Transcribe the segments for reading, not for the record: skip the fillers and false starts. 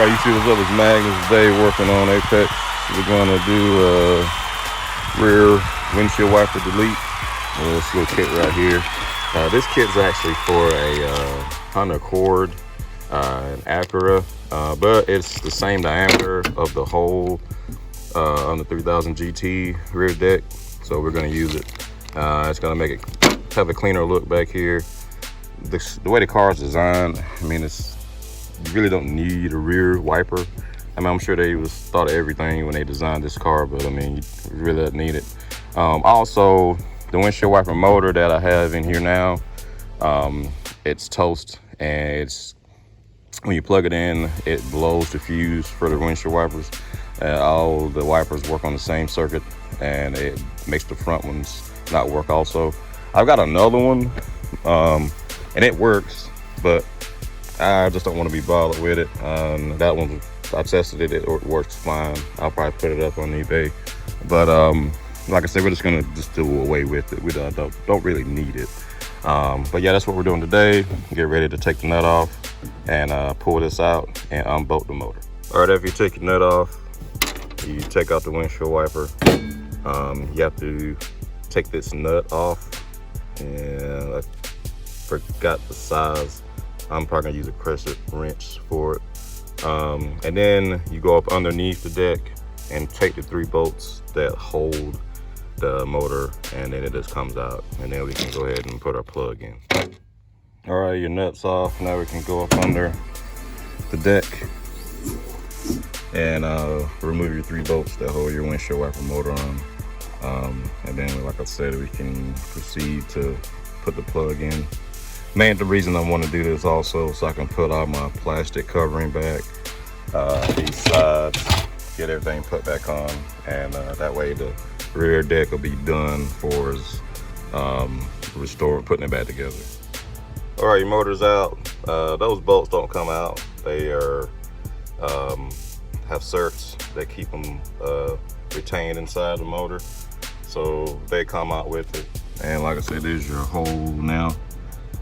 Alright, you see what's up? It's Magnus today working on Apex. We're gonna do a rear windshield wiper delete. This little kit right here. This kit's actually for a Honda Accord, an Acura, but it's the same diameter of the hole on the 3000 GT rear deck, so we're gonna use it. It's gonna make it have a cleaner look back here. The way the car is designed, I mean, you really don't need a rear wiper. I mean, I'm sure they thought of everything when they designed this car, but I mean, you really don't need it. Also, the windshield wiper motor that I have in here now, it's toast, and when you plug it in, it blows the fuse for the windshield wipers. All the wipers work on the same circuit, and it makes the front ones not work also. I've got another one, and it works, but I just don't want to be bothered with it. That one, I tested it, it works fine. I'll probably put it up on eBay. But like I said, we're just gonna do away with it. We don't really need it. But yeah, that's what we're doing today. Get ready to take the nut off and pull this out and unbolt the motor. All right, after you take your nut off, you take out the windshield wiper. You have to take this nut off, and I forgot the size. I'm probably gonna use a crescent wrench for it. And then you go up underneath the deck and take the 3 bolts that hold the motor, and then it just comes out, and then we can go ahead and put our plug in. All right, your nut's off. Now we can go up under the deck and remove your 3 bolts that hold your windshield wiper motor on. And then, like I said, we can proceed to put the plug in. The reason I want to do this also so I can put all my plastic covering back, these sides, get everything put back on, and that way the rear deck will be done for us putting it back together. All right, your motor's out. Those bolts don't come out. They are have certs that keep them retained inside the motor, so they come out with it. And like I said, there's your hole now.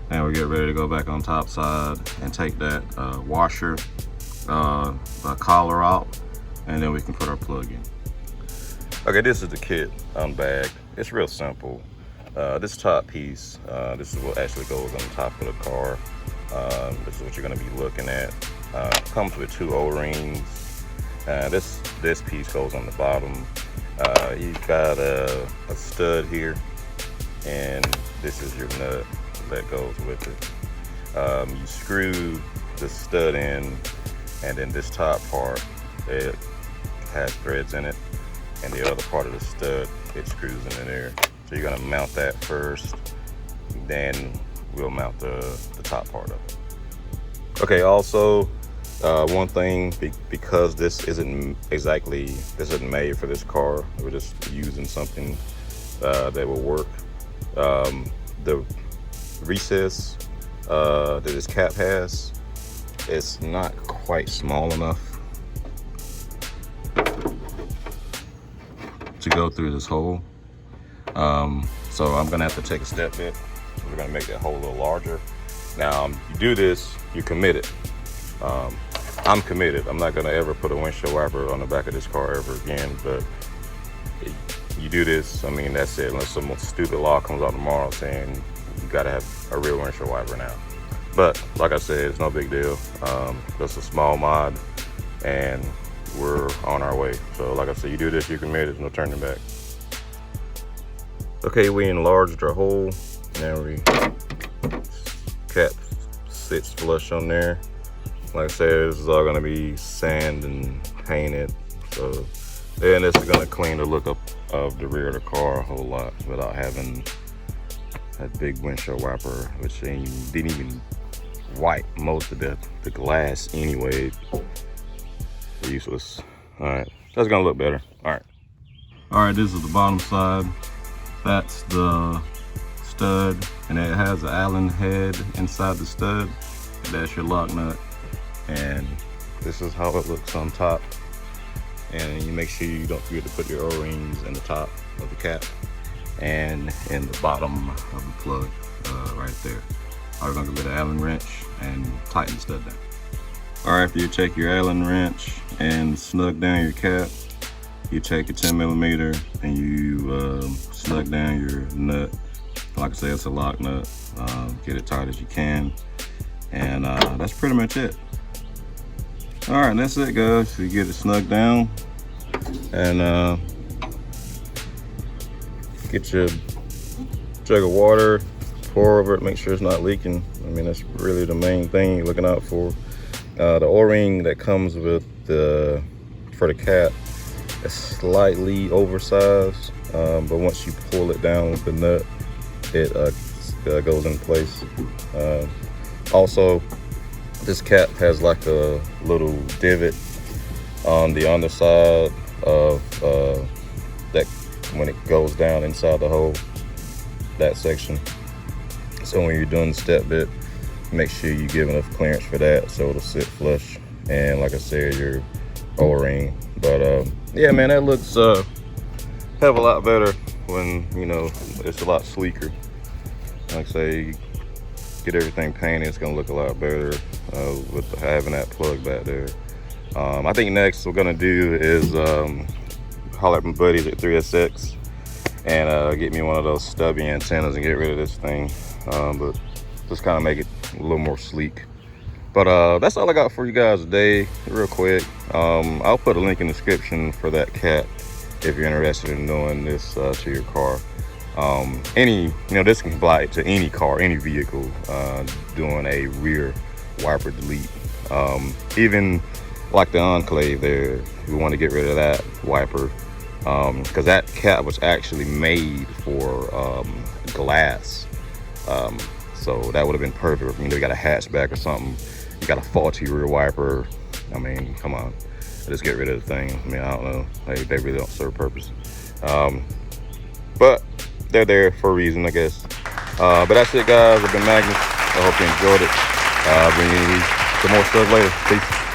And we get ready to go back on top side and take that washer, the collar out, and then we can put our plug in. Okay, this is the kit unbagged. It's real simple. This top piece, this is what actually goes on the top of the car. This is what you're gonna be looking at. Comes with 2 O-rings. This piece goes on the bottom. You've got a stud here, and this is your nut that goes with it. You screw the stud in, and then this top part, it has threads in it, and the other part of the stud, it screws in there. So you're gonna mount that first, then we'll mount the top part of it. Okay, also one thing, because this isn't made for this car, we're just using something that will work. The recess that this cap has, it's not quite small enough to go through this hole. So I'm gonna have to take a step bit. We're gonna make that hole a little larger. Now, you do this, you're committed. I'm committed. I'm not gonna ever put a windshield wiper on the back of this car ever again, but you do this, I mean, that's it, unless some stupid law comes out tomorrow saying you gotta have a real windshield wiper now. But like I said, it's no big deal. That's a small mod, and we're on our way. So like I said, you do this, you're committed, no turning back. Okay, we enlarged our hole. Now cap sits flush on there. Like I said, this is all gonna be sand and painted. So then this is gonna clean the look up of the rear of the car a whole lot without having that big windshield wiper, which didn't even wipe most of the glass anyway. Useless. All right, that's gonna look better. All right, this is the bottom side. That's the stud, and it has an Allen head inside the stud. That's your lock nut, and this is how it looks on top. And you make sure you don't forget to put your O-rings in the top of the cap and in the bottom of the plug right there. I'm gonna go get an Allen wrench and tighten the stud down. Or after you take your Allen wrench and snug down your cap, you take a 10mm and you snug down your nut. Like I said, it's a lock nut. Get it tight as you can, and that's pretty much it. All right, that's it, guys. You get it snug down, and get your jug of water, pour over it, make sure it's not leaking. I mean, that's really the main thing you're looking out for. The O-ring that comes with for the cap is slightly oversized, but once you pull it down with the nut, it goes in place. Also, this cap has like a little divot on the underside of that when it goes down inside the hole, that section. So when you're doing the step bit, make sure you give enough clearance for that so it'll sit flush. And like I said, your O-ring. But yeah, man, that looks hell of a lot better when, you know, it's a lot sleeker. Like I say, get everything painted, it's gonna look a lot better with having that plug back there. I think next we're gonna do is holler at my buddies at 3SX and get me one of those stubby antennas and get rid of this thing. But just kind of make it a little more sleek. But that's all I got for you guys today, real quick. I'll put a link in the description for that cap if you're interested in doing this to your car. This can apply to any car, any vehicle, doing a rear wiper delete. Even like the Enclave there, we want to get rid of that wiper, because that cap was actually made for glass. So that would have been perfect. You got a hatchback or something, you got a faulty rear wiper. I mean, come on, just get rid of the thing. I mean, I don't know, they really don't serve a purpose. But they're there for a reason, I guess. But that's it, guys. I've been Magnus. I hope you enjoyed it. Bring you some more stuff later. Peace.